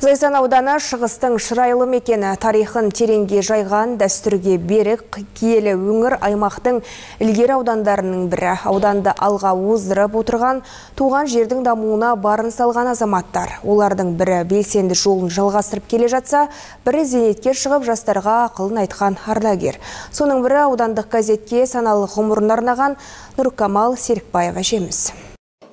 Зайсан ауданы шығыстың шырайлы мекені, тарихын тереңге жайған, дәстүрге берік, киелі өңір аймақтың ілгері аудандарының бірі. Ауданды алға оздырып отырған, туған жердің дамуына барын салған азаматтар. Олардың бірі белсенді жолын жалғастырып келе жатса, бірі зейнетке шығып жастарға ақылын айтқан ардагер. Соның бірі аудандық газетке саналы ғұмырын арнаған Нұркамал Серікбаева жеміз.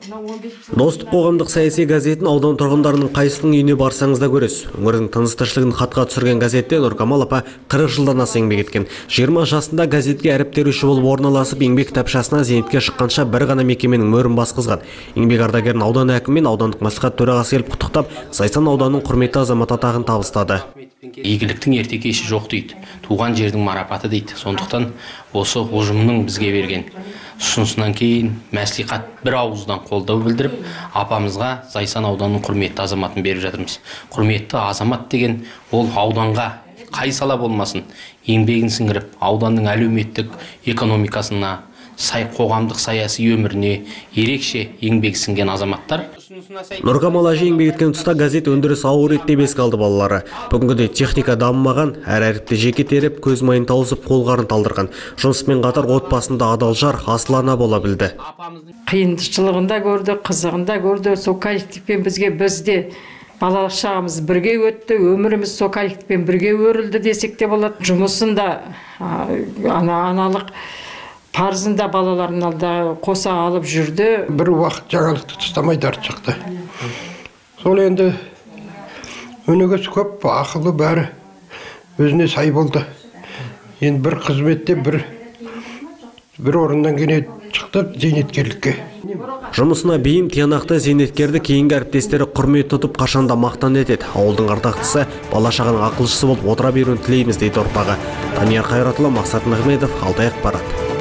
Достық қоғамдық саяси газетін аудан тұрғындарының қайсының үйіне барсаңыз да көресіз. Өңірдің тыныс-тіршілігін хатқа түсірген газетте Нұркамал апа 40 жылдан аса еңбек еткен. 20 жасында газетке әріп теруші болып орналасып, еңбек кітапшасына зейнетке шыққанша бір ғана мекеменің мөрін басқызған. Еңбек ардагерін аудан әкімі мен аудандық мәслихат төрағасы келіп құттықтап, Зайсан ауданының құрметті азамат атағын табыстады. Игіліктің ерте кеші жоқ дейді, туған жердің марапаты дейді. Сондықтан осы ұжымның бізге берген ұсынысынан кейін мәслихат бір ауыздан қолдау білдіріп, апамызға Зайсан ауданының құрметті азаматын беріп жатырмыз. Құрметті азамат деген ол ауданға қай сала болмасын, еңбегін сіңіріп, ауданның әлеуметтік экономикасына, қоғамдық саяси өміріне ерекше еңбек сіңген азаматтар. Нұркамал әже еңбек еткен тұста газет өндіріс ауыр ет деп еске алды балалары. Бүгінгіде техника дамымаған, әр әріпті жеке теріп, көз майын тауысып, қолғарын талдырған. Жұмыспен қатар отбасында адал жар, асыл ана бола білді. Қиыншылығында көрді, қызығында көрді. Сол коллективпен бізде балалық шағымыз бірге өтті, өміріміз сол коллективпен бірге өрілді десек те болады. Жұмысында аналық парызында балаларын алда қоса алып жүрді. Бір уақыт жаңалықты тұстамайды арт шықты. Сол енді өнегесі көп, ақылы бәрі өзіне сай болды. Енді бір қызметте бір орыннан келе шықты зейнеткерлікке. Жұмысына бейім тиянақты зейнеткерді кейінгі әріптестері құрмет тұтып қашанда мақтан етеді. Ауылдың ардақтысы бала шағаның ақылшысы болып отыра беруін тілейміз дейді ұрпағы. Данияр Қайратұлы, Мақсат Нығмедов, Алтай ақпарат.